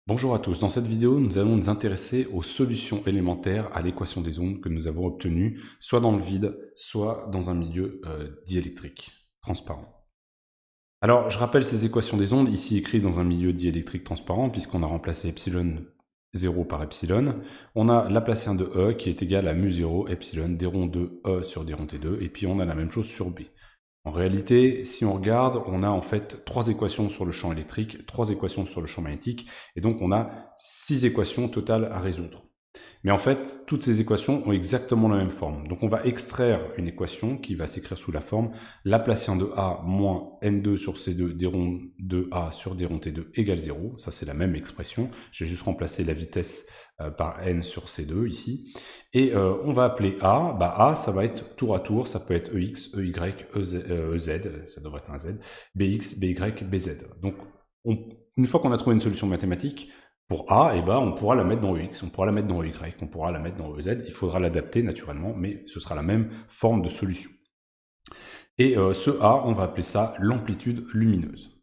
Bonjour à tous, dans cette vidéo nous allons nous intéresser aux solutions élémentaires à l'équation des ondes que nous avons obtenues soit dans le vide, soit dans un milieu diélectrique, transparent. Alors je rappelle ces équations des ondes ici écrites dans un milieu diélectrique transparent puisqu'on a remplacé epsilon 0 par epsilon. On a Laplacien de E qui est égal à mu0 epsilon d rond de E sur d rond t2 et puis on a la même chose sur B. En réalité, si on regarde, on a en fait 3 équations sur le champ électrique, 3 équations sur le champ magnétique, et donc on a 6 équations totales à résoudre. Mais en fait, toutes ces équations ont exactement la même forme. Donc on va extraire une équation qui va s'écrire sous la forme Laplacien de A moins N2 sur C2 d rond de A sur d rond T2 égale 0. Ça c'est la même expression. J'ai juste remplacé la vitesse par N sur C2 ici. Et on va appeler A. A, ça va être tour à tour. Ça peut être EX, EY, EZ, ça devrait être un Z, BX, BY, BZ. Donc une fois qu'on a trouvé une solution mathématique, pour A, on pourra la mettre dans EX, on pourra la mettre dans EY, on pourra la mettre dans EZ. Il faudra l'adapter naturellement, mais ce sera la même forme de solution. Et ce A, on va appeler ça l'amplitude lumineuse.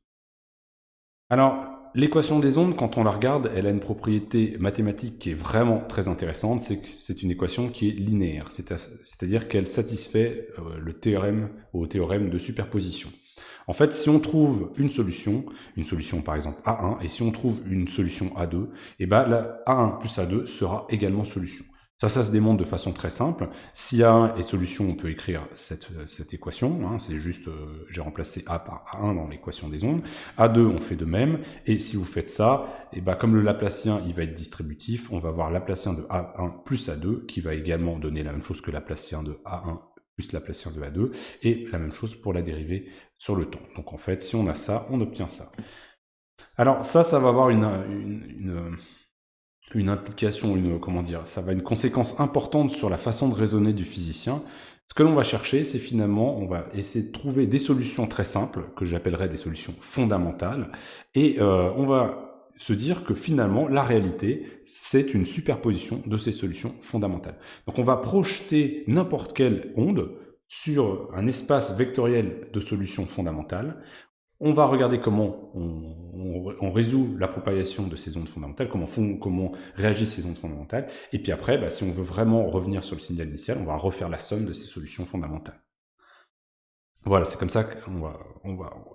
Alors, l'équation des ondes, quand on la regarde, elle a une propriété mathématique qui est vraiment très intéressante, c'est que c'est une équation qui est linéaire, c'est-à-dire qu'elle satisfait le théorème de superposition. En fait, si on trouve une solution par exemple A1, et si on trouve une solution A2, la A1 plus A2 sera également solution. Ça se démontre de façon très simple. Si A1 est solution, on peut écrire cette équation. C'est juste, j'ai remplacé A par A1 dans l'équation des ondes. A2, on fait de même. Et si vous faites ça, comme le Laplacien, il va être distributif, on va avoir Laplacien de A1 plus A2, qui va également donner la même chose que Laplacien de A1 plus Laplacien de A2, et la même chose pour la dérivée sur le temps. Donc en fait, si on a ça, on obtient ça. Alors ça va avoir une implication, ça va une conséquence importante sur la façon de raisonner du physicien. Ce que l'on va chercher, c'est finalement, on va essayer de trouver des solutions très simples, que j'appellerais des solutions fondamentales, et on va se dire que finalement, la réalité, c'est une superposition de ces solutions fondamentales. Donc on va projeter n'importe quelle onde sur un espace vectoriel de solutions fondamentales. On va regarder comment on résout la propagation de ces ondes fondamentales, comment réagissent ces ondes fondamentales, et puis après, si on veut vraiment revenir sur le signal initial, on va refaire la somme de ces solutions fondamentales. Voilà, c'est comme ça qu'on va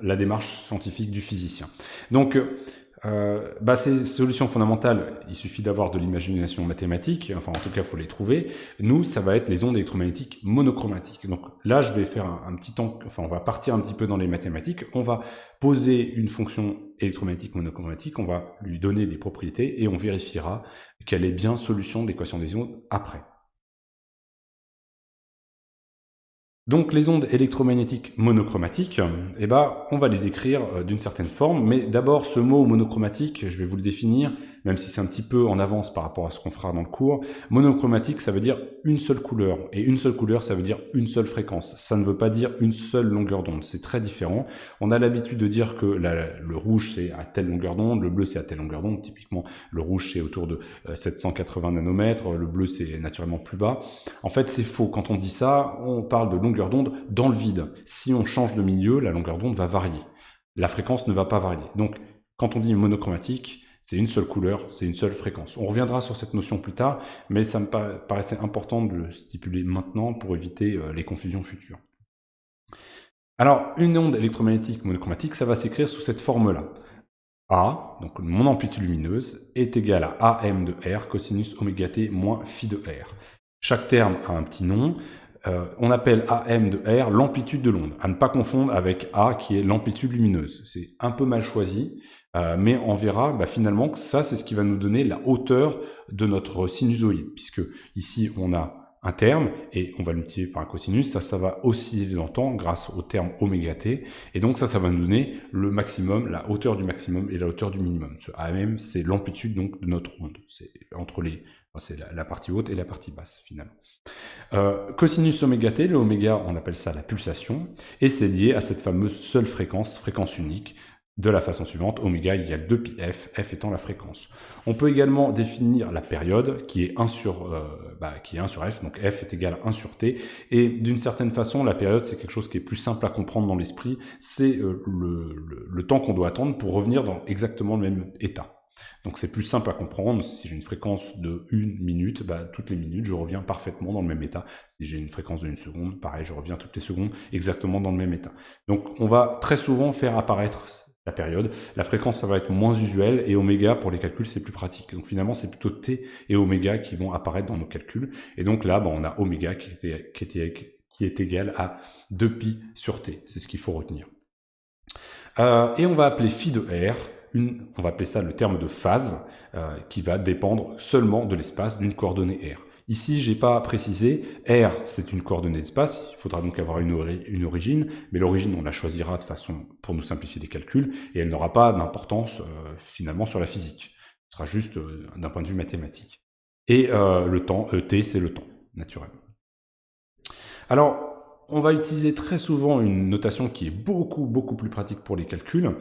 la démarche scientifique du physicien. Donc, ces solutions fondamentales, il suffit d'avoir de l'imagination mathématique, enfin en tout cas il faut les trouver. Nous, ça va être les ondes électromagnétiques monochromatiques. Donc là, je vais faire on va partir un petit peu dans les mathématiques, on va poser une fonction électromagnétique monochromatique, on va lui donner des propriétés et on vérifiera qu'elle est bien solution de l'équation des ondes après. Donc les ondes électromagnétiques monochromatiques, on va les écrire d'une certaine forme, mais d'abord ce mot monochromatique, je vais vous le définir, même si c'est un petit peu en avance par rapport à ce qu'on fera dans le cours. Monochromatique, ça veut dire une seule couleur, et une seule couleur, ça veut dire une seule fréquence. Ça ne veut pas dire une seule longueur d'onde, c'est très différent. On a l'habitude de dire que le rouge c'est à telle longueur d'onde, le bleu c'est à telle longueur d'onde, typiquement le rouge c'est autour de 780 nanomètres, le bleu c'est naturellement plus bas. En fait c'est faux, quand on dit ça, on parle de longueur d'onde dans le vide. Si on change de milieu, la longueur d'onde va varier. La fréquence ne va pas varier. Donc, quand on dit monochromatique, c'est une seule couleur, c'est une seule fréquence. On reviendra sur cette notion plus tard, mais ça me paraissait important de le stipuler maintenant pour éviter les confusions futures. Alors, une onde électromagnétique monochromatique, ça va s'écrire sous cette forme-là. A, donc mon amplitude lumineuse, est égale à AM de R cosinus oméga t moins phi de R. Chaque terme a un petit nom. On appelle AM de R l'amplitude de l'onde, à ne pas confondre avec A qui est l'amplitude lumineuse. C'est un peu mal choisi, mais on verra finalement que ça, c'est ce qui va nous donner la hauteur de notre sinusoïde, puisque ici on a un terme, et on va le multiplier par un cosinus, ça va osciller dans le temps grâce au terme oméga t, et donc ça va nous donner le maximum, la hauteur du maximum et la hauteur du minimum. Ce AM, c'est l'amplitude donc de notre onde, c'est entre c'est la partie haute et la partie basse finalement. Cosinus oméga t, le oméga on appelle ça la pulsation, et c'est lié à cette fameuse seule fréquence unique, de la façon suivante, oméga égale 2πf, f étant la fréquence. On peut également définir la période qui est 1 sur f, donc f est égal à 1 sur t, et d'une certaine façon la période c'est quelque chose qui est plus simple à comprendre dans l'esprit, c'est le temps qu'on doit attendre pour revenir dans exactement le même état. Donc c'est plus simple à comprendre. Si j'ai une fréquence de 1 minute, bah, toutes les minutes, je reviens parfaitement dans le même état. Si j'ai une fréquence de 1 seconde, pareil, je reviens toutes les secondes exactement dans le même état. Donc on va très souvent faire apparaître la période. La fréquence, ça va être moins usuel, et oméga, pour les calculs, c'est plus pratique. Donc finalement, c'est plutôt t et oméga qui vont apparaître dans nos calculs. Et donc là, bah, on a oméga qui est égal à 2pi sur t. C'est ce qu'il faut retenir. Et on va appeler phi de r, on va appeler ça le terme de phase, qui va dépendre seulement de l'espace d'une coordonnée r. Ici, j'ai pas précisé, r c'est une coordonnée d'espace, il faudra donc avoir une origine, mais l'origine on la choisira de façon pour nous simplifier les calculs, et elle n'aura pas d'importance finalement sur la physique. Ce sera juste d'un point de vue mathématique. Et le temps, t c'est le temps, naturellement. Alors, on va utiliser très souvent une notation qui est beaucoup plus pratique pour les calculs,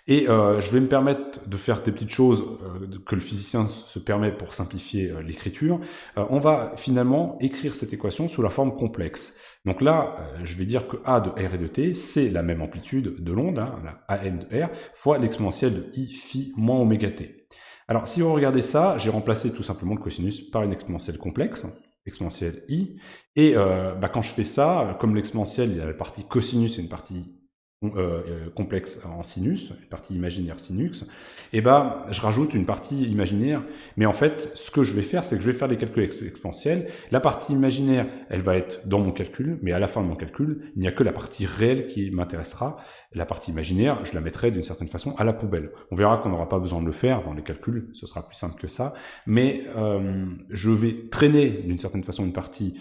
et je vais me permettre de faire des petites choses que le physicien se permet pour simplifier l'écriture. On va finalement écrire cette équation sous la forme complexe. Donc là, je vais dire que A de R et de T, c'est la même amplitude de l'onde, hein, la AN de R, fois l'exponentielle de I phi moins oméga T. Alors si vous regardez ça, j'ai remplacé tout simplement le cosinus par une exponentielle complexe, exponentielle i, et quand je fais ça, comme l'exponentielle, il y a la partie cosinus et une partie complexe en sinus, une partie imaginaire sinus, et je rajoute une partie imaginaire, mais en fait, ce que je vais faire, c'est que je vais faire des calculs exponentiels. La partie imaginaire, elle va être dans mon calcul, mais à la fin de mon calcul, il n'y a que la partie réelle qui m'intéressera. La partie imaginaire, je la mettrai d'une certaine façon à la poubelle. On verra qu'on n'aura pas besoin de le faire dans les calculs, ce sera plus simple que ça, mais je vais traîner d'une certaine façon une partie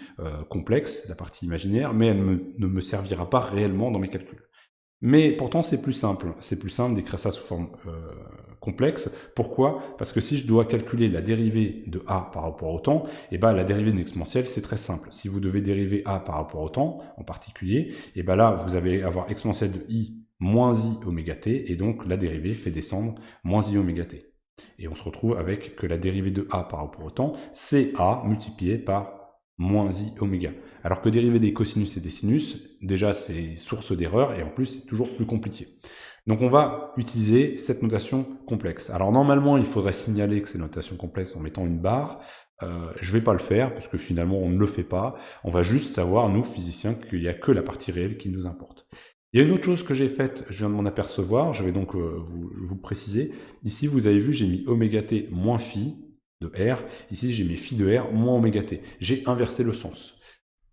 complexe, la partie imaginaire, mais elle ne me servira pas réellement dans mes calculs. Mais pourtant, c'est plus simple d'écrire ça sous forme complexe. Pourquoi? Parce que si je dois calculer la dérivée de a par rapport au temps, la dérivée d'une exponentielle, c'est très simple. Si vous devez dériver a par rapport au temps, en particulier, là, vous allez avoir exponentielle de i moins i oméga t, et donc la dérivée fait descendre moins i oméga t. Et on se retrouve avec que la dérivée de a par rapport au temps, c'est a multiplié par moins i oméga. Alors que dériver des cosinus et des sinus, déjà c'est source d'erreur, et en plus c'est toujours plus compliqué. Donc on va utiliser cette notation complexe. Alors normalement il faudrait signaler que c'est une notation complexe en mettant une barre. Je ne vais pas le faire, parce que finalement on ne le fait pas. On va juste savoir, nous physiciens, qu'il n'y a que la partie réelle qui nous importe. Il y a une autre chose que j'ai faite, je viens de m'en apercevoir, je vais donc vous le préciser. Ici vous avez vu, j'ai mis oméga t moins phi de R, ici j'ai mis phi de R moins oméga t. J'ai inversé le sens.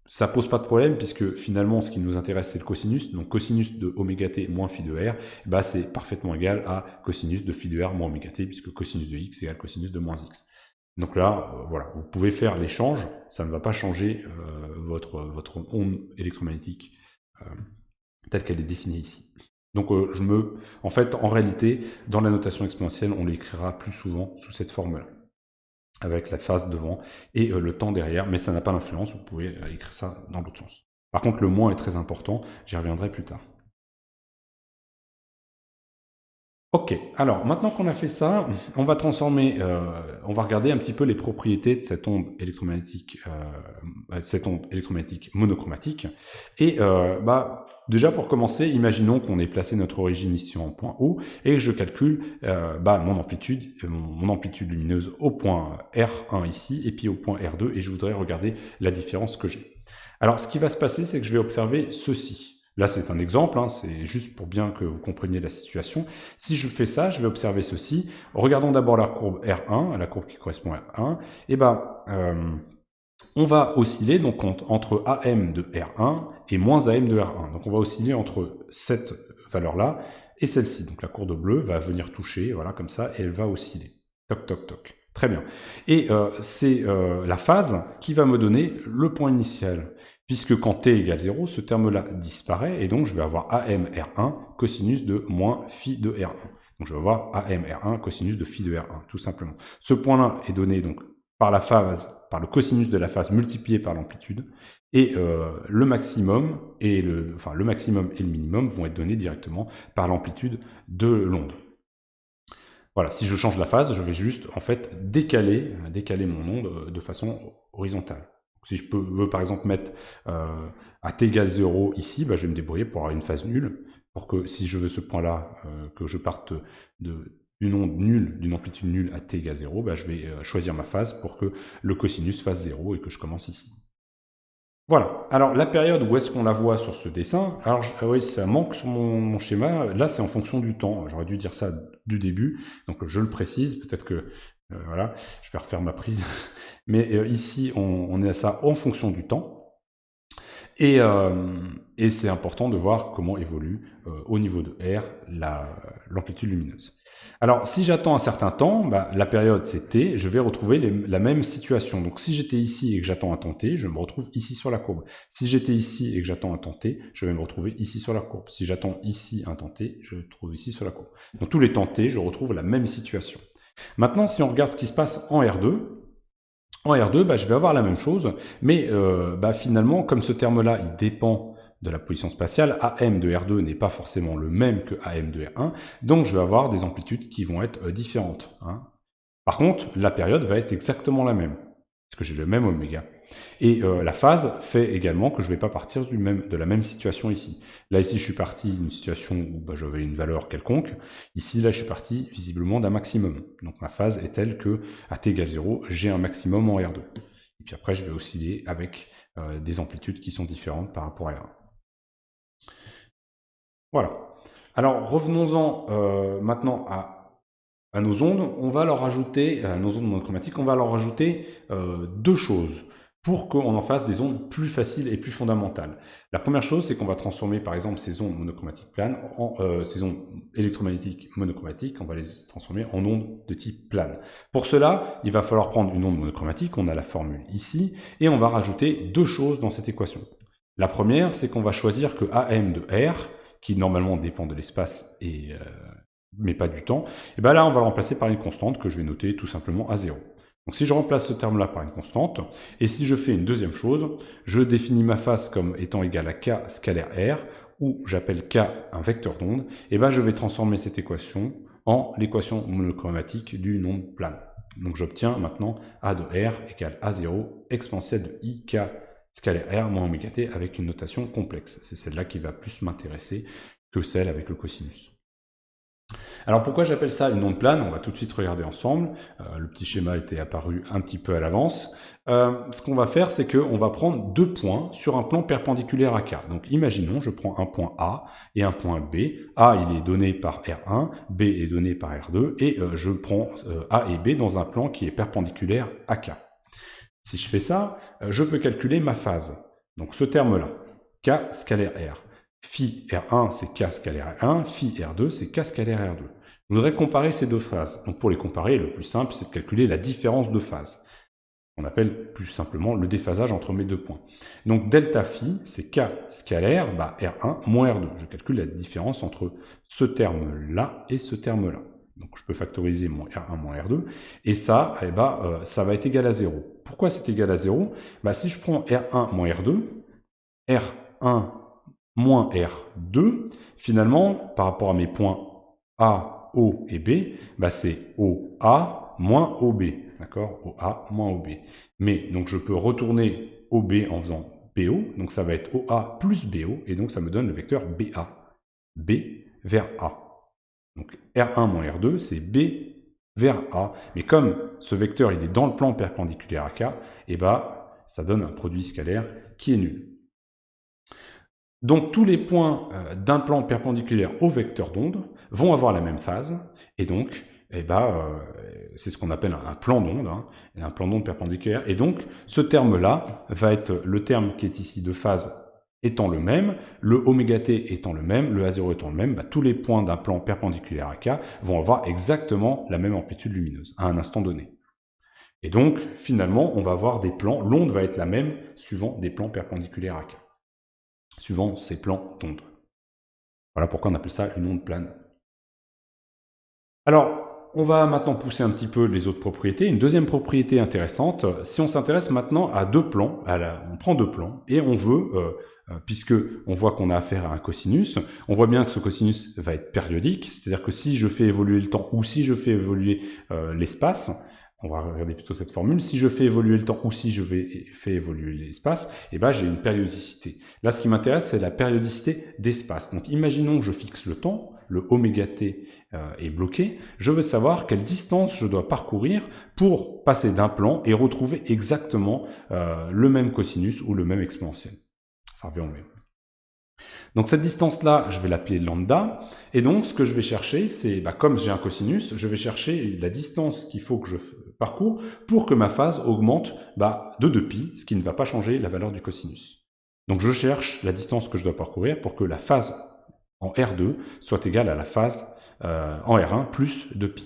Ça pose pas de problème, puisque finalement ce qui nous intéresse c'est le cosinus, donc cosinus de oméga t moins phi de R, c'est parfaitement égal à cosinus de phi de R moins oméga t, puisque cosinus de x égale cosinus de moins x. Donc là, voilà, vous pouvez faire l'échange, ça ne va pas changer votre onde électromagnétique telle qu'elle est définie ici. Donc en fait, en réalité, dans la notation exponentielle, on l'écrira plus souvent sous cette forme-là, avec la phase devant et le temps derrière, mais ça n'a pas d'influence, vous pouvez écrire ça dans l'autre sens. Par contre, le moins est très important, j'y reviendrai plus tard. Ok, alors maintenant qu'on a fait ça, on va transformer, on va regarder un petit peu les propriétés de cette onde électromagnétique monochromatique. Et déjà pour commencer, imaginons qu'on ait placé notre origine ici en point O, et que je calcule mon amplitude lumineuse au point R1 ici, et puis au point R2, et je voudrais regarder la différence que j'ai. Alors ce qui va se passer, c'est que je vais observer ceci. Là, c'est un exemple, hein, c'est juste pour bien que vous compreniez la situation. Si je fais ça, je vais observer ceci. Regardons d'abord la courbe R1, la courbe qui correspond à R1. On va osciller donc entre AM de R1 et moins AM de R1. Donc on va osciller entre cette valeur-là et celle-ci. Donc la courbe bleue va venir toucher, voilà, comme ça, et elle va osciller. Toc, toc, toc. Très bien. Et c'est la phase qui va me donner le point initial. Puisque quand t égale 0, ce terme-là disparaît, et donc je vais avoir AM-R1 cosinus de moins phi de R1. Donc je vais avoir AM-R1 cosinus de phi de R1, tout simplement. Ce point-là est donné donc par le cosinus de la phase multiplié par l'amplitude, et le maximum et le minimum vont être donnés directement par l'amplitude de l'onde. Voilà, si je change la phase, je vais juste en fait décaler mon onde de façon horizontale. Si je veux par exemple mettre à t égale 0 ici, je vais me débrouiller pour avoir une phase nulle, pour que si je veux ce point-là, que je parte d'une onde nulle, d'une amplitude nulle à t égale 0, bah, je vais choisir ma phase pour que le cosinus fasse 0 et que je commence ici. Voilà, alors la période, où est-ce qu'on la voit sur ce dessin? Alors oui, ça manque sur mon schéma, là c'est en fonction du temps, j'aurais dû dire ça du début, donc je le précise, peut-être que, voilà, je vais refaire ma prise, mais ici on est à ça en fonction du temps, et c'est important de voir comment évolue au niveau de R l'amplitude lumineuse. Alors, si j'attends un certain temps, bah, la période c'est t, je vais retrouver la même situation. Donc, si j'étais ici et que j'attends un temps t, je me retrouve ici sur la courbe. Si j'étais ici et que j'attends un temps t, je vais me retrouver ici sur la courbe. Si j'attends ici un temps t, je me trouve ici sur la courbe. Donc, tous les temps t, je retrouve la même situation. Maintenant, si on regarde ce qui se passe en R2, bah, je vais avoir la même chose, mais bah, finalement, comme ce terme-là, il dépend de la position spatiale, AM de R2 n'est pas forcément le même que AM de R1, donc je vais avoir des amplitudes qui vont être différentes. Hein. Par contre, la période va être exactement la même, parce que j'ai le même oméga. Et la phase fait également que je ne vais pas partir de la même situation ici. Là, ici, je suis parti d'une situation où bah, j'avais une valeur quelconque. Ici, là, je suis parti visiblement d'un maximum. Donc ma phase est telle que, à t égale 0, j'ai un maximum en R2. Et puis après, je vais osciller avec des amplitudes qui sont différentes par rapport à R1. Voilà. Alors, revenons-en maintenant à nos ondes. On va leur rajouter, à nos ondes monochromatiques, on va leur rajouter deux choses pour qu'on en fasse des ondes plus faciles et plus fondamentales. La première chose, c'est qu'on va transformer par exemple ces ondes monochromatiques planes, ces ondes électromagnétiques monochromatiques, on va les transformer en ondes de type plane. Pour cela, il va falloir prendre une onde monochromatique, on a la formule ici, et on va rajouter deux choses dans cette équation. La première, c'est qu'on va choisir que AM de R, qui normalement dépend de l'espace mais pas du temps, et bien là on va le remplacer par une constante que je vais noter tout simplement à 0. Donc si je remplace ce terme-là par une constante, et si je fais une deuxième chose, je définis ma phase comme étant égale à k scalaire R, où j'appelle k un vecteur d'onde, et bien je vais transformer cette équation en l'équation monochromatique d'une onde plane. Donc j'obtiens maintenant A de R égale A0 exponentielle de ik scalaire R moins oméga t avec une notation complexe. C'est celle-là qui va plus m'intéresser que celle avec le cosinus. Alors pourquoi j'appelle ça une onde plane? On va tout de suite regarder ensemble. Le petit schéma était apparu un petit peu à l'avance. Ce qu'on va faire, c'est qu'on va prendre deux points sur un plan perpendiculaire à K. Donc imaginons, je prends un point A et un point B. A, il est donné par R1, B est donné par R2, et je prends A et B dans un plan qui est perpendiculaire à K. Si je fais ça, je peux calculer ma phase. Donc ce terme-là, K scalaire R. Phi R1, c'est K scalaire R1, Phi R2, c'est K scalaire R2. Je voudrais comparer ces deux phases. Donc pour les comparer, le plus simple, c'est de calculer la différence de phase. On appelle plus simplement le déphasage entre mes deux points. Donc delta phi, c'est K scalaire, bah, R1 moins R2. Je calcule la différence entre ce terme-là et ce terme-là. Donc je peux factoriser mon R1 moins R2, et ça, eh ben, ça va être égal à 0. Pourquoi c'est égal à 0? Bah, si je prends R1 moins R2, R1 moins R2, finalement, par rapport à mes points A, O et B, bah, c'est OA moins OB, d'accord? OA moins OB. Mais, donc je peux retourner OB en faisant BO, donc ça va être OA plus BO, et donc ça me donne le vecteur BA. B vers A. Donc R1 moins R2, c'est B vers A. Mais comme ce vecteur il est dans le plan perpendiculaire à K, et bah, ça donne un produit scalaire qui est nul. Donc tous les points d'un plan perpendiculaire au vecteur d'onde vont avoir la même phase, et donc c'est ce qu'on appelle un plan d'onde, hein, un plan d'onde perpendiculaire, et donc ce terme-là va être le terme qui est ici de phase étant le même, le oméga t étant le même, le A0 étant le même, bah, tous les points d'un plan perpendiculaire à K vont avoir exactement la même amplitude lumineuse à un instant donné. Et donc finalement on va avoir des plans, l'onde va être la même suivant des plans perpendiculaires à K. Suivant ces plans d'onde. Voilà pourquoi on appelle ça une onde plane. Alors, on va maintenant pousser un petit peu les autres propriétés. Une deuxième propriété intéressante, si on s'intéresse maintenant à deux plans, on prend deux plans, et on veut, puisque on voit qu'on a affaire à un cosinus, on voit bien que ce cosinus va être périodique, c'est-à-dire que si je fais évoluer le temps ou si je fais évoluer l'espace, on va regarder plutôt cette formule, si je fais évoluer le temps ou si je fais évoluer l'espace, eh ben, j'ai une périodicité. Là, ce qui m'intéresse, c'est la périodicité d'espace. Donc, imaginons que je fixe le temps, le oméga t est bloqué, je veux savoir quelle distance je dois parcourir pour passer d'un plan et retrouver exactement le même cosinus ou le même exponentiel. Ça revient au même. Donc cette distance-là, je vais l'appeler lambda, et donc ce que je vais chercher, c'est, comme j'ai un cosinus, je vais chercher la distance qu'il faut que je parcours pour que ma phase augmente de 2π, ce qui ne va pas changer la valeur du cosinus. Donc je cherche la distance que je dois parcourir pour que la phase en R2 soit égale à la phase en R1 plus 2π.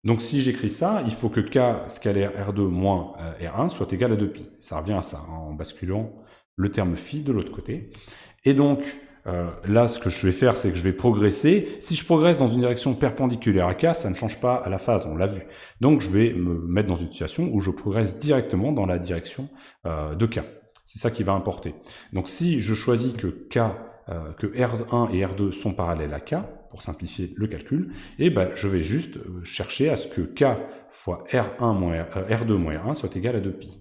Donc si j'écris ça, il faut que K scalaire R2 moins R1 soit égal à 2π. Ça revient à ça, en basculant le terme phi de l'autre côté. Et donc, là, ce que je vais faire, c'est que je vais progresser. Si je progresse dans une direction perpendiculaire à K, ça ne change pas à la phase, on l'a vu. Donc, je vais me mettre dans une situation où je progresse directement dans la direction de K. C'est ça qui va importer. Donc, si je choisis que R1 et R2 sont parallèles à K, pour simplifier le calcul, je vais juste chercher à ce que K fois R2 moins R1 soit égal à 2π.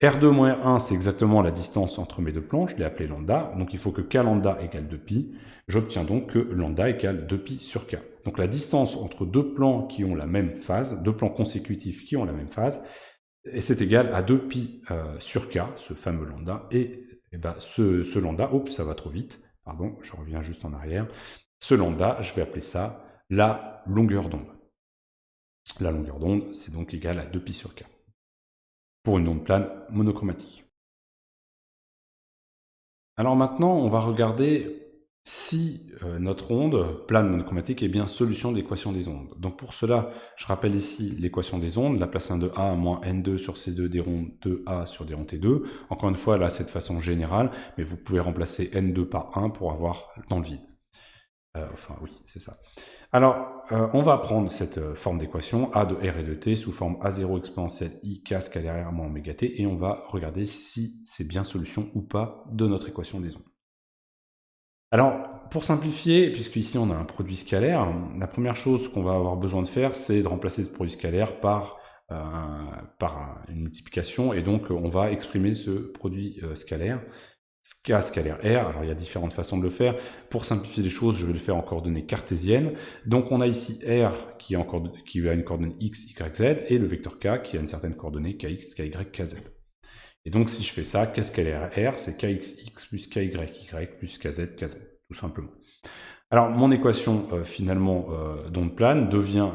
R2 moins R1, c'est exactement la distance entre mes deux plans, je l'ai appelé lambda, donc il faut que K lambda égale 2π, j'obtiens donc que lambda égale 2π sur K. Donc la distance entre deux plans qui ont la même phase, deux plans consécutifs qui ont la même phase, c'est égal à 2π sur K, ce fameux lambda, et ce lambda, oups, ça va trop vite, pardon, je reviens juste en arrière, ce lambda, je vais appeler ça la longueur d'onde. La longueur d'onde, c'est donc égal à 2π sur K. Pour une onde plane monochromatique. Alors maintenant, on va regarder si notre onde plane monochromatique est bien solution de l'équation des ondes. Donc pour cela, je rappelle ici l'équation des ondes, la place 1 de A moins N2 sur C2 des ronds 2A sur des ronds T2. Encore une fois, là c'est de façon générale, mais vous pouvez remplacer N2 par 1 pour avoir dans le vide. Oui, c'est ça. Alors, on va prendre cette forme d'équation, A de R et de T, sous forme A0 exponentielle I K scalaire R moins oméga T, et on va regarder si c'est bien solution ou pas de notre équation des ondes. Alors, pour simplifier, puisque ici on a un produit scalaire, la première chose qu'on va avoir besoin de faire, c'est de remplacer ce produit scalaire par une multiplication, et donc on va exprimer ce produit scalaire. K scalaire R, alors il y a différentes façons de le faire. Pour simplifier les choses, je vais le faire en coordonnées cartésiennes. Donc on a ici R qui a une coordonnée x, y, z, et le vecteur K qui a une certaine coordonnée kx, ky, kz. Et donc si je fais ça, K scalaire R, c'est kx plus ky, y plus kz, kz, tout simplement. Alors mon équation finalement d'onde plane devient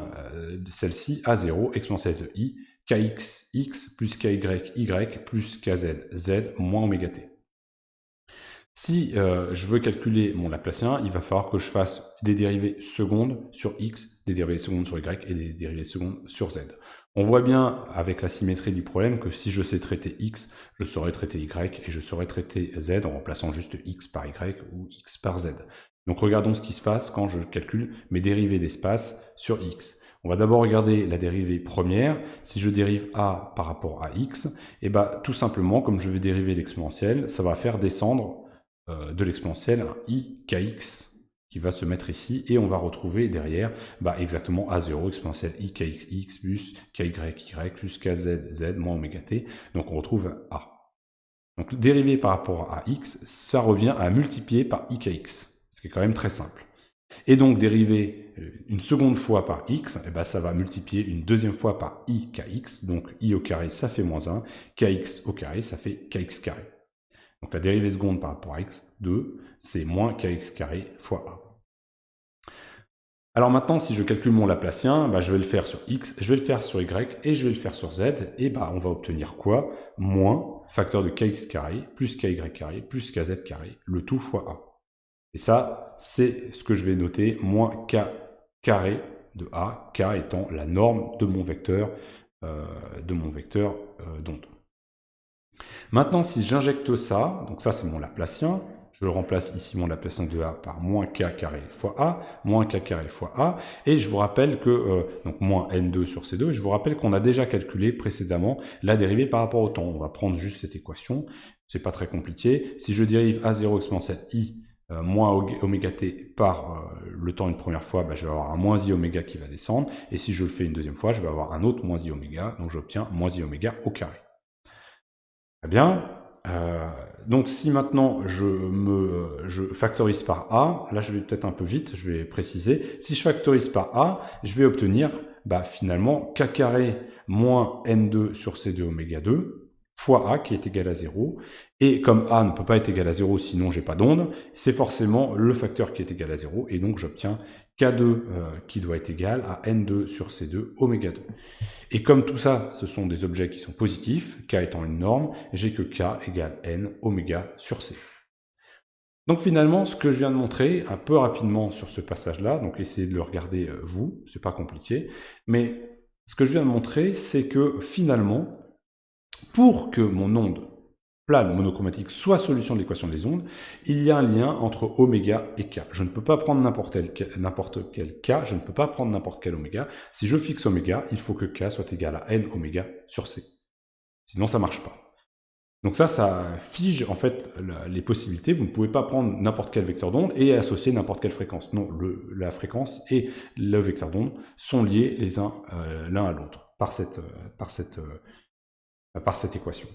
celle-ci, A0 exponentielle de I, kx, x plus ky, y plus kz, z moins oméga t. Si je veux calculer mon Laplacien, il va falloir que je fasse des dérivées secondes sur x, des dérivées secondes sur y et des dérivées secondes sur z. On voit bien avec la symétrie du problème que si je sais traiter x, je saurais traiter y et je saurais traiter z en remplaçant juste x par y ou x par z. Donc regardons ce qui se passe quand je calcule mes dérivées d'espace sur x. On va d'abord regarder la dérivée première. Si je dérive a par rapport à x, tout simplement, comme je vais dériver l'exponentielle, ça va faire descendre de l'exponentielle un i kx qui va se mettre ici, et on va retrouver derrière exactement A0 exponentielle i kx plus ky y plus kz z moins oméga t, donc on retrouve A. Donc dérivé par rapport à x, ça revient à multiplier par i kx, ce qui est quand même très simple. Et donc dérivé une seconde fois par x, ça va multiplier une deuxième fois par i kx, donc i au carré ça fait moins 1, kx au carré ça fait kx carré. Donc la dérivée seconde par rapport à x2, c'est moins kx carré fois a. Alors maintenant, si je calcule mon Laplacien, je vais le faire sur x, je vais le faire sur y, et je vais le faire sur z, et on va obtenir quoi? Moins facteur de kx carré, plus ky carré, plus kz carré, le tout fois a. Et ça, c'est ce que je vais noter, moins k carré de a, k étant la norme de mon vecteur d'onde. Maintenant, si j'injecte ça, donc ça c'est mon Laplacien, je remplace ici mon Laplacien de a par moins k carré fois a, moins k carré fois a, et je vous rappelle que, donc moins n2 sur c2, et je vous rappelle qu'on a déjà calculé précédemment la dérivée par rapport au temps. On va prendre juste cette équation, c'est pas très compliqué. Si je dérive a0 exponentielle i moins oméga t par le temps une première fois, je vais avoir un moins i oméga qui va descendre, et si je le fais une deuxième fois, je vais avoir un autre moins i oméga, donc j'obtiens moins i oméga au carré. Très bien. Donc si maintenant je factorise par A, là je vais peut-être un peu vite, je vais préciser, si je factorise par A, je vais obtenir finalement k carré moins n2 sur c2 oméga 2 fois A qui est égal à 0, et comme A ne peut pas être égal à 0 sinon j'ai pas d'onde, c'est forcément le facteur qui est égal à 0, et donc j'obtiens K2 qui doit être égal à N2 sur C2 oméga 2. Et comme tout ça, ce sont des objets qui sont positifs, K étant une norme, j'ai que K égale N oméga sur C. Donc finalement, ce que je viens de montrer un peu rapidement sur ce passage-là, donc essayez de le regarder vous, c'est pas compliqué, mais ce que je viens de montrer, c'est que finalement, pour que mon onde plane monochromatique soit solution de l'équation des ondes, il y a un lien entre oméga et k. Je ne peux pas prendre n'importe quel k, je ne peux pas prendre n'importe quel oméga. Si je fixe oméga, il faut que k soit égal à n oméga sur c. Sinon, ça ne marche pas. Donc ça fige en fait les possibilités. Vous ne pouvez pas prendre n'importe quel vecteur d'onde et associer n'importe quelle fréquence. Non, la fréquence et le vecteur d'onde sont liés les uns l'un à l'autre par cette équation.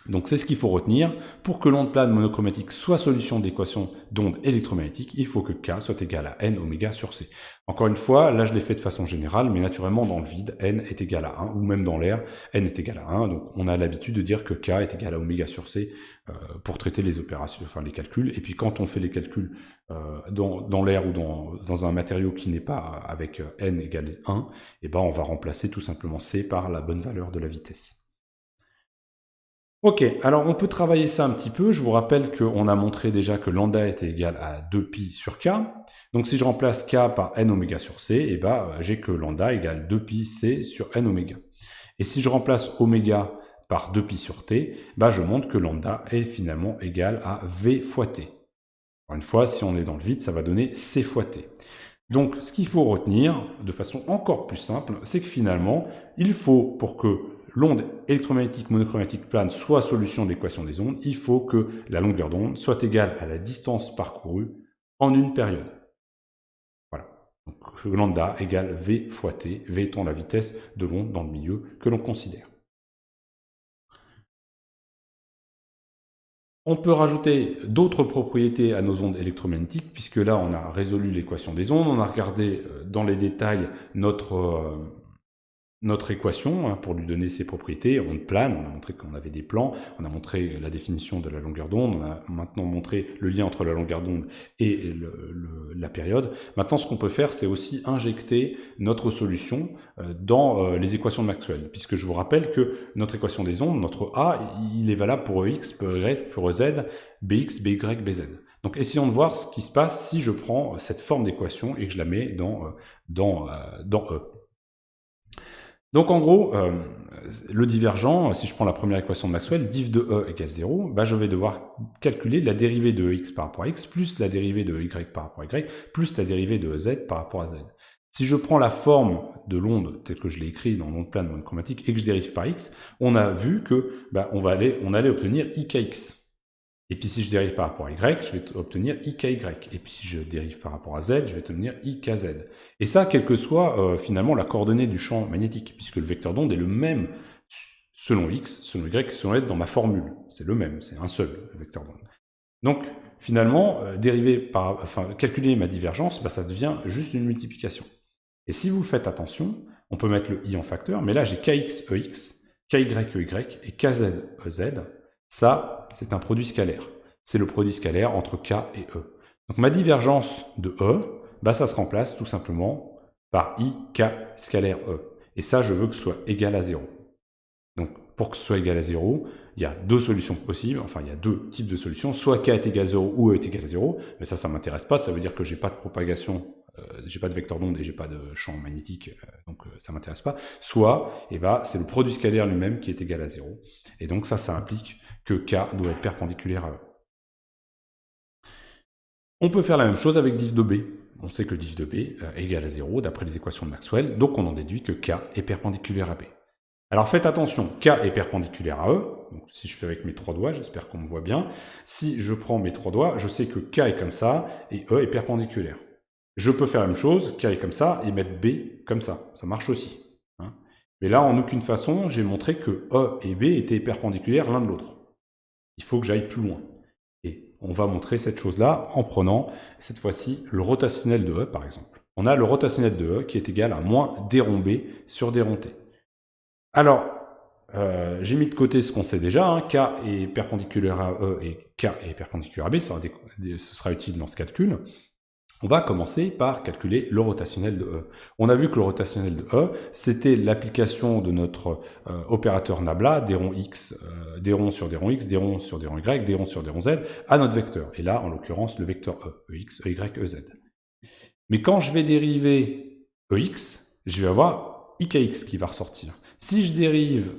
Donc c'est ce qu'il faut retenir. Pour que l'onde plane monochromatique soit solution d'équation d'onde électromagnétique, il faut que K soit égal à N oméga sur C. Encore une fois, là je l'ai fait de façon générale, mais naturellement dans le vide, N est égal à 1, ou même dans l'air, N est égal à 1. Donc on a l'habitude de dire que K est égal à oméga sur C pour traiter les opérations, enfin les calculs. Et puis quand on fait les calculs dans l'air ou dans un matériau qui n'est pas avec N égale 1, et ben on va remplacer tout simplement C par la bonne valeur de la vitesse. Ok, alors on peut travailler ça un petit peu. Je vous rappelle qu'on a montré déjà que lambda était égal à 2pi sur k. Donc si je remplace k par n oméga sur c, et j'ai que lambda égale 2pi c sur n oméga. Et si je remplace oméga par 2pi sur t, je montre que lambda est finalement égal à v fois t. Encore une fois, si on est dans le vide, ça va donner c fois t. Donc ce qu'il faut retenir de façon encore plus simple, c'est que finalement, il faut, pour que l'onde électromagnétique monochromatique plane soit solution de l'équation des ondes, il faut que la longueur d'onde soit égale à la distance parcourue en une période. Voilà. Donc lambda égale v fois t, v étant la vitesse de l'onde dans le milieu que l'on considère. On peut rajouter d'autres propriétés à nos ondes électromagnétiques, puisque là on a résolu l'équation des ondes, on a regardé dans les détails notre équation pour lui donner ses propriétés. Onde plane, on a montré qu'on avait des plans, on a montré la définition de la longueur d'onde, on a maintenant montré le lien entre la longueur d'onde et la période. Maintenant, ce qu'on peut faire, c'est aussi injecter notre solution dans les équations de Maxwell, puisque je vous rappelle que notre équation des ondes, notre A, il est valable pour EX, pour Y, pour EZ, BX, BY, BZ. Donc essayons de voir ce qui se passe si je prends cette forme d'équation et que je la mets dans E. Donc en gros, le divergent, si je prends la première équation de Maxwell, div de E égale 0, je vais devoir calculer la dérivée de x par rapport à x, plus la dérivée de y par rapport à y, plus la dérivée de z par rapport à z. Si je prends la forme de l'onde, telle que je l'ai écrit dans l'onde plane monochromatique, et que je dérive par x, on a vu que on allait obtenir ikx. Et puis si je dérive par rapport à y, je vais obtenir iky. Et puis si je dérive par rapport à z, je vais obtenir ikz. Et ça, quelle que soit finalement la coordonnée du champ magnétique, puisque le vecteur d'onde est le même selon x, selon y, selon z dans ma formule. C'est le même, c'est un seul vecteur d'onde. Donc finalement, calculer ma divergence, ça devient juste une multiplication. Et si vous faites attention, on peut mettre le i en facteur, mais là j'ai kx, ex, ky, ey et kz, ez. Ça, c'est un produit scalaire. C'est le produit scalaire entre k et e. Donc ma divergence de e, ça se remplace tout simplement par i k scalaire e. Et ça, je veux que ce soit égal à 0. Donc pour que ce soit égal à 0, il y a deux solutions possibles, enfin il y a deux types de solutions, soit k est égal à 0 ou e est égal à 0, mais ça ne m'intéresse pas, ça veut dire que j'ai pas de propagation, j'ai pas de vecteur d'onde et j'ai pas de champ magnétique, donc ça m'intéresse pas. Soit, c'est le produit scalaire lui-même qui est égal à 0. Et donc ça implique que k doit être perpendiculaire à e. On peut faire la même chose avec div de b. On sait que div de b est égal à 0 d'après les équations de Maxwell, donc on en déduit que k est perpendiculaire à b. Alors faites attention, k est perpendiculaire à e, donc si je fais avec mes trois doigts, j'espère qu'on me voit bien, si je prends mes trois doigts, je sais que k est comme ça et e est perpendiculaire. Je peux faire la même chose, k est comme ça, et mettre b comme ça marche aussi. Mais là, en aucune façon, j'ai montré que e et b étaient perpendiculaires l'un de l'autre. il faut que j'aille plus loin. Et on va montrer cette chose-là en prenant, cette fois-ci, le rotationnel de E, par exemple. On a le rotationnel de E qui est égal à moins d rond B sur d rond T. Alors, j'ai mis de côté ce qu'on sait déjà, hein, K est perpendiculaire à E et K est perpendiculaire à B, ce sera utile dans ce calcul. On va commencer par calculer le rotationnel de E. On a vu que le rotationnel de E, c'était l'application de notre opérateur nabla, d rond x, d rond sur d rond x, d rond sur d rond y, d rond sur d rond z, à notre vecteur. Et là, en l'occurrence, le vecteur E, Ex, Ey, Ez. Mais quand je vais dériver Ex, je vais avoir Ikx qui va ressortir. Si je dérive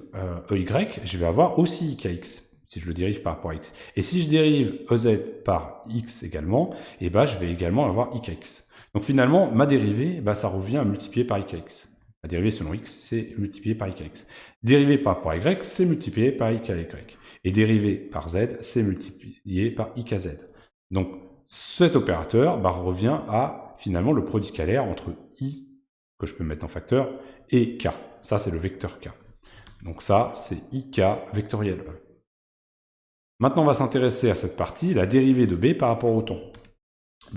Ey, je vais avoir aussi Ikx, si je le dérive par rapport à x. Et si je dérive Ez par x également, et ben je vais également avoir Ikx. Donc finalement, ma dérivée, ça revient à multiplier par Ikx. La dérivée selon x, c'est multiplié par Ikx. Dérivée par rapport à y, c'est multiplié par Iky. Et dérivée par z, c'est multiplié par Ikz. Donc cet opérateur revient à finalement le produit scalaire entre i, que je peux mettre en facteur, et k. Ça, c'est le vecteur k. Donc ça, c'est ik vectoriel E. Maintenant, on va s'intéresser à cette partie, la dérivée de b par rapport au temps.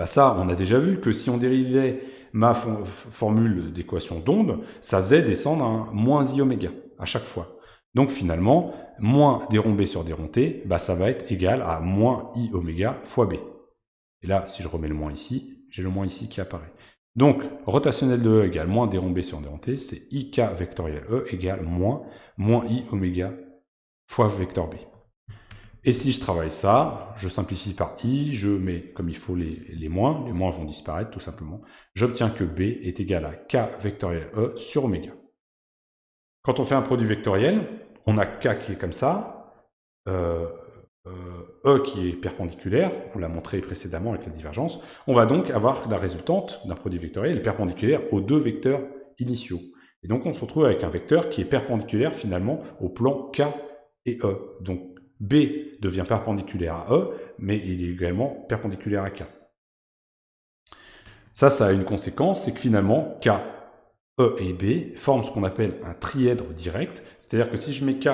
Ça, on a déjà vu que si on dérivait ma formule d'équation d'onde, ça faisait descendre un moins i oméga à chaque fois. Donc finalement, moins d rond b sur d rond t, ça va être égal à moins i oméga fois b. Et là, si je remets le moins ici, j'ai le moins ici qui apparaît. Donc, rotationnel de E égale moins d rond b sur d rond t, c'est ik vectoriel E égale moins i oméga fois vecteur b. Et si je travaille ça, je simplifie par i, je mets comme il faut les moins vont disparaître tout simplement. J'obtiens que b est égal à k vectoriel E sur oméga. Quand on fait un produit vectoriel, on a k qui est comme ça, E qui est perpendiculaire, on l'a montré précédemment avec la divergence, on va donc avoir la résultante d'un produit vectoriel perpendiculaire aux deux vecteurs initiaux. Et donc on se retrouve avec un vecteur qui est perpendiculaire finalement au plan K et E. Donc B devient perpendiculaire à E, mais il est également perpendiculaire à K. Ça a une conséquence, c'est que finalement K, E et B forment ce qu'on appelle un trièdre direct, c'est-à-dire que si je mets K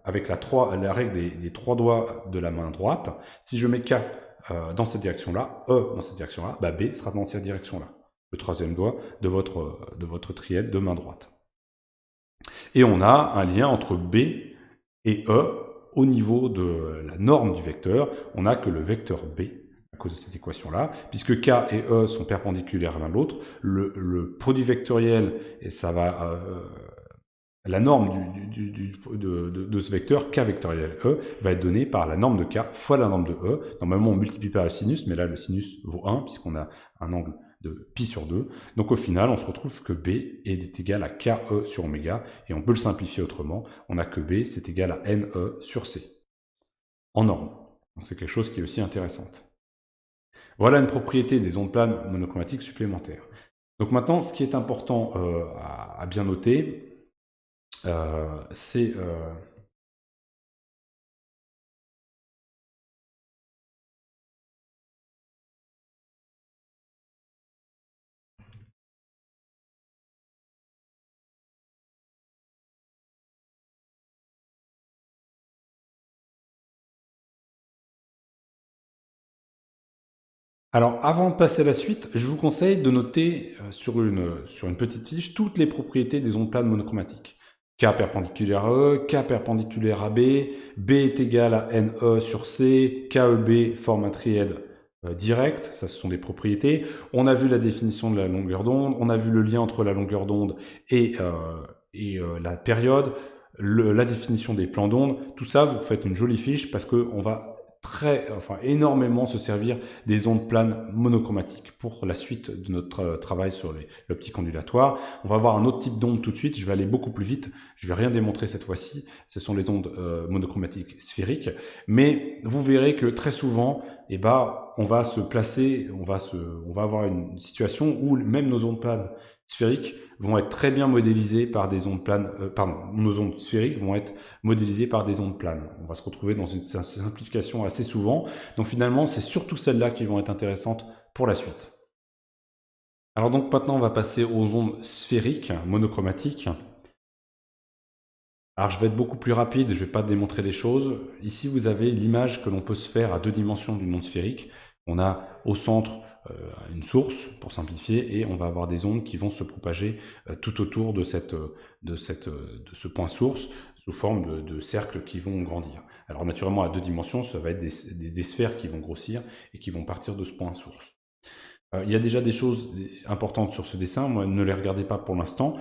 avec la règle des trois doigts de la main droite, si je mets K dans cette direction-là, E dans cette direction-là, B sera dans cette direction-là, le troisième doigt de votre trièdre de main droite. Et on a un lien entre B et E au niveau de la norme du vecteur. On n'a que le vecteur B à cause de cette équation-là, puisque K et E sont perpendiculaires l'un l'autre, le produit vectoriel, et ça va... la norme de ce vecteur, K vectoriel E, va être donnée par la norme de K fois la norme de E. Normalement, on multiplie par le sinus, mais là, le sinus vaut 1, puisqu'on a un angle de pi sur 2. Donc au final, on se retrouve que B est égal à KE sur oméga, et on peut le simplifier autrement. On a que B, c'est égal à NE sur C, en norme. Donc c'est quelque chose qui est aussi intéressante. Voilà une propriété des ondes planes monochromatiques supplémentaires. Donc maintenant, ce qui est important à bien noter, c'est alors, avant de passer à la suite, je vous conseille de noter sur une petite fiche toutes les propriétés des ondes planes monochromatiques. K perpendiculaire à E, K perpendiculaire à B, B est égal à NE sur C, KEB forme un trièdre direct, ça ce sont des propriétés. On a vu la définition de la longueur d'onde, on a vu le lien entre la longueur d'onde et la période, la définition des plans d'onde. Tout ça, vous faites une jolie fiche parce qu'on va énormément se servir des ondes planes monochromatiques pour la suite de notre travail sur l'optique ondulatoire. On va voir un autre type d'onde tout de suite, je vais aller beaucoup plus vite, je vais rien démontrer cette fois-ci, ce sont les ondes monochromatiques sphériques, mais vous verrez que très souvent, on va se placer, on va avoir une situation où même nos ondes planes sphériques vont être très bien modélisées par des ondes planes, nos ondes sphériques vont être modélisées par des ondes planes. On va se retrouver dans une simplification assez souvent. Donc finalement, c'est surtout celles-là qui vont être intéressantes pour la suite. Alors donc maintenant, on va passer aux ondes sphériques monochromatiques. Alors je vais être beaucoup plus rapide, je ne vais pas démontrer les choses. Ici vous avez l'image que l'on peut se faire à 2 dimensions d'une onde sphérique. On a au centre une source, pour simplifier, et on va avoir des ondes qui vont se propager tout autour de ce point source, sous forme de cercles qui vont grandir. Alors naturellement à 2 dimensions, ça va être des sphères qui vont grossir et qui vont partir de ce point source. Il y a déjà des choses importantes sur ce dessin, moi, ne les regardez pas pour l'instant.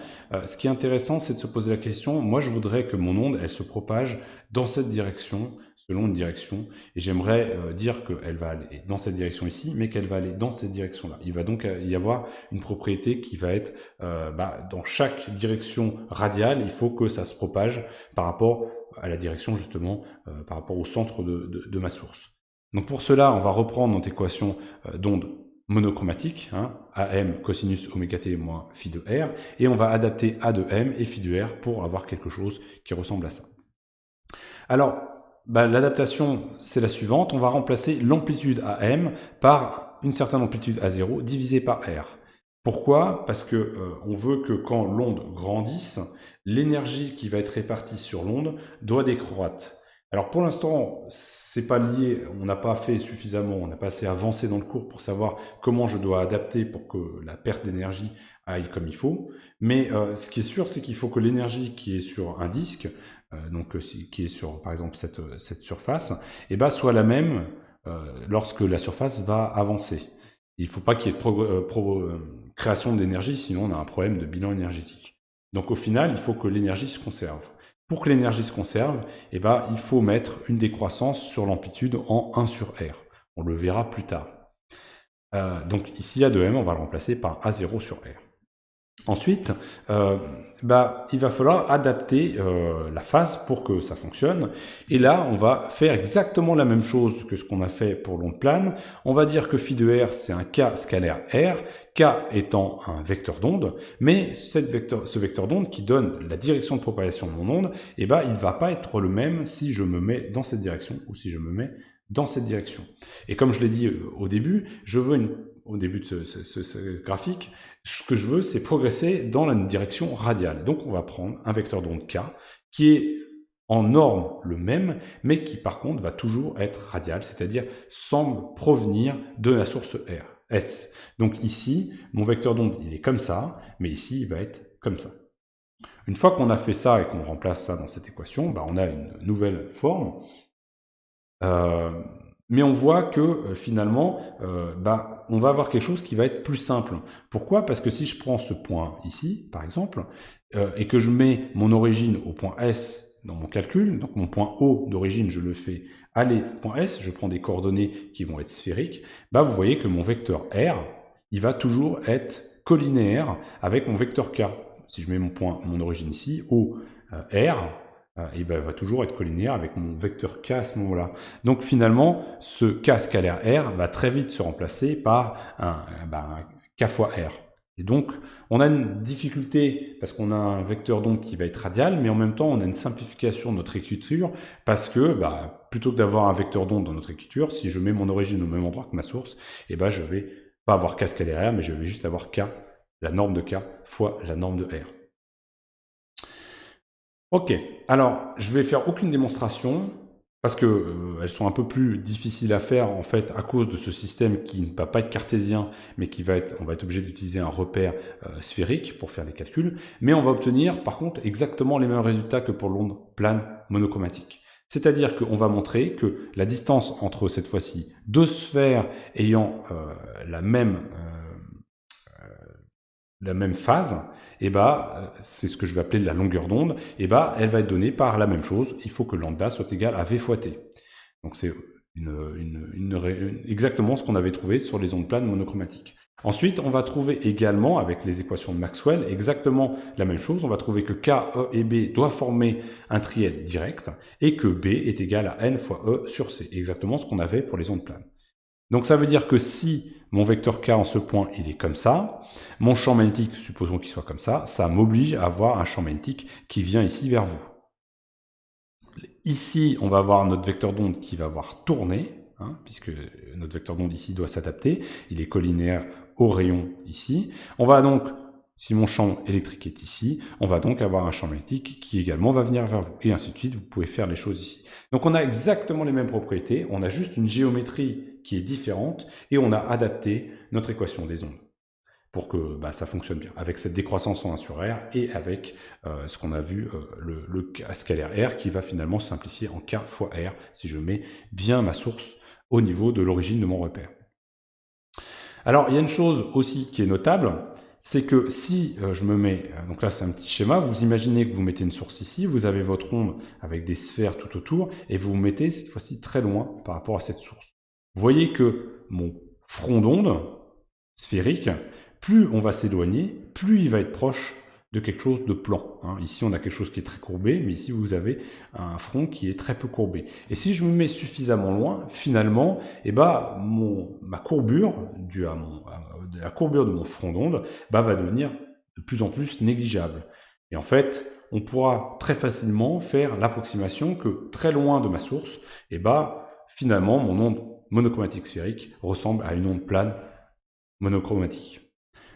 Ce qui est intéressant, c'est de se poser la question, moi je voudrais que mon onde, elle se propage dans cette direction, selon une direction, et j'aimerais dire qu'elle va aller dans cette direction ici, mais qu'elle va aller dans cette direction-là. Il va donc y avoir une propriété qui va être, dans chaque direction radiale, il faut que ça se propage par rapport à la direction justement, par rapport au centre de ma source. Donc pour cela, on va reprendre notre équation d'onde monochromatique, hein, AM cosinus oméga t moins phi de R, et on va adapter A de M et phi de R pour avoir quelque chose qui ressemble à ça. Alors, l'adaptation, c'est la suivante, on va remplacer l'amplitude AM par une certaine amplitude A0 divisée par R. Pourquoi? Parce que on veut que quand l'onde grandisse, l'énergie qui va être répartie sur l'onde doit décroître. Alors pour l'instant, c'est pas lié, on n'a pas fait suffisamment, on n'a pas assez avancé dans le cours pour savoir comment je dois adapter pour que la perte d'énergie aille comme il faut. Mais ce qui est sûr, c'est qu'il faut que l'énergie qui est sur un disque, qui est sur par exemple cette surface, soit la même lorsque la surface va avancer. Il ne faut pas qu'il y ait de création d'énergie, sinon on a un problème de bilan énergétique. Donc au final, il faut que l'énergie se conserve. Pour que l'énergie se conserve, il faut mettre une décroissance sur l'amplitude en 1 sur R. On le verra plus tard. Donc ici, A2M, on va le remplacer par A0 sur R. Ensuite, il va falloir adapter la phase pour que ça fonctionne. Et là, on va faire exactement la même chose que ce qu'on a fait pour l'onde plane. On va dire que phi de R, c'est un K scalaire R, K étant un vecteur d'onde, mais ce vecteur d'onde qui donne la direction de propagation de mon onde, il ne va pas être le même si je me mets dans cette direction ou si je me mets dans cette direction. Et comme je l'ai dit au début, au début de ce graphique, ce que je veux, c'est progresser dans la direction radiale. Donc on va prendre un vecteur d'onde K, qui est en norme le même, mais qui par contre va toujours être radial, c'est-à-dire semble provenir de la source R, S. Donc ici, mon vecteur d'onde, il est comme ça, mais ici, il va être comme ça. Une fois qu'on a fait ça et qu'on remplace ça dans cette équation, on a une nouvelle forme. Mais on voit que finalement, on va avoir quelque chose qui va être plus simple. Pourquoi? Parce que si je prends ce point ici, par exemple, et que je mets mon origine au point S dans mon calcul, donc mon point O d'origine, je le fais aller au point S, je prends des coordonnées qui vont être sphériques, vous voyez que mon vecteur R, il va toujours être collinéaire avec mon vecteur K. Si je mets mon origine ici, O, R, il va toujours être collinéaire avec mon vecteur K à ce moment-là. Donc finalement, ce K scalaire R va très vite se remplacer par un K fois R. Et donc, on a une difficulté parce qu'on a un vecteur d'onde qui va être radial, mais en même temps, on a une simplification de notre écriture parce que plutôt que d'avoir un vecteur d'onde dans notre écriture, si je mets mon origine au même endroit que ma source, je vais pas avoir K scalaire R, mais je vais juste avoir K, la norme de K, fois la norme de R. Ok, alors je vais faire aucune démonstration parce que elles sont un peu plus difficiles à faire en fait à cause de ce système qui ne va pas être cartésien mais on va être obligé d'utiliser un repère sphérique pour faire les calculs, mais on va obtenir par contre exactement les mêmes résultats que pour l'onde plane monochromatique. C'est-à-dire qu'on va montrer que la distance entre cette fois-ci deux sphères ayant la même phase, c'est ce que je vais appeler la longueur d'onde, elle va être donnée par la même chose, il faut que lambda soit égal à V fois T. Donc c'est exactement ce qu'on avait trouvé sur les ondes planes monochromatiques. Ensuite, on va trouver également, avec les équations de Maxwell, exactement la même chose. On va trouver que K, E et B doivent former un trièdre direct, et que B est égal à N fois E sur C, exactement ce qu'on avait pour les ondes planes. Donc ça veut dire que si mon vecteur K en ce point, il est comme ça, mon champ magnétique, supposons qu'il soit comme ça m'oblige à avoir un champ magnétique qui vient ici vers vous. Ici, on va avoir notre vecteur d'onde qui va avoir tourné, puisque notre vecteur d'onde ici doit s'adapter, il est collinéaire au rayon ici. On va donc Si mon champ électrique est ici, on va donc avoir un champ magnétique qui également va venir vers vous. Et ainsi de suite, vous pouvez faire les choses ici. Donc on a exactement les mêmes propriétés, on a juste une géométrie qui est différente et on a adapté notre équation des ondes pour que ça fonctionne bien, avec cette décroissance en 1 sur R et avec ce qu'on a vu, le scalaire R qui va finalement se simplifier en K fois R si je mets bien ma source au niveau de l'origine de mon repère. Alors il y a une chose aussi qui est notable, c'est que si je me mets, donc là c'est un petit schéma, vous imaginez que vous mettez une source ici, vous avez votre onde avec des sphères tout autour, et vous vous mettez cette fois-ci très loin par rapport à cette source. Vous voyez que mon front d'onde sphérique, plus on va s'éloigner, plus il va être proche de quelque chose de plan. Ici, on a quelque chose qui est très courbé, mais ici, vous avez un front qui est très peu courbé. Et si je me mets suffisamment loin, finalement, ma courbure, due à la courbure de mon front d'onde, va devenir de plus en plus négligeable. Et en fait, on pourra très facilement faire l'approximation que très loin de ma source, finalement, mon onde monochromatique sphérique ressemble à une onde plane monochromatique.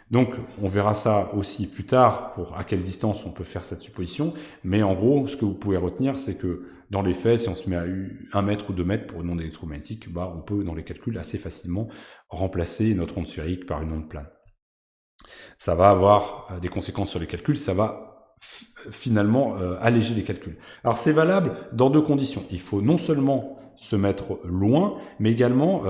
Donc, on verra ça aussi plus tard, à quelle distance on peut faire cette supposition, mais en gros, ce que vous pouvez retenir, c'est que dans les faits, si on se met à 1 mètre ou 2 mètres pour une onde électromagnétique, on peut, dans les calculs, assez facilement remplacer notre onde sphérique par une onde plane. Ça va avoir des conséquences sur les calculs, ça va finalement alléger les calculs. Alors, c'est valable dans 2 conditions. Il faut non seulement se mettre loin, mais également,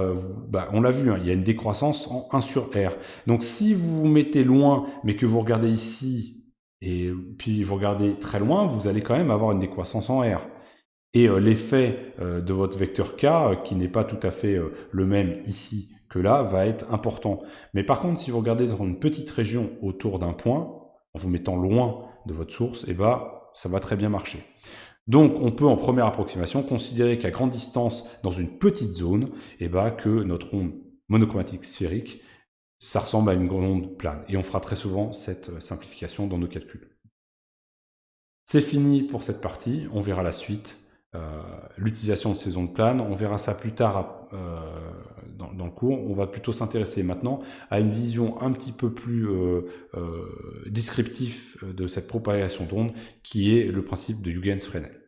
on l'a vu, il y a une décroissance en 1 sur R. Donc si vous vous mettez loin, mais que vous regardez ici, et puis vous regardez très loin, vous allez quand même avoir une décroissance en R. Et l'effet de votre vecteur K, qui n'est pas tout à fait le même ici que là, va être important. Mais par contre, si vous regardez dans une petite région autour d'un point, en vous mettant loin de votre source, ça va très bien marcher. Donc, on peut en première approximation considérer qu'à grande distance, dans une petite zone, que notre onde monochromatique sphérique, ça ressemble à une onde plane. Et on fera très souvent cette simplification dans nos calculs. C'est fini pour cette partie, on verra la suite, l'utilisation de ces ondes planes, on verra ça plus tard dans le cours. On va plutôt s'intéresser maintenant à une vision un petit peu plus descriptive de cette propagation d'ondes, qui est le principe de Huygens-Fresnel.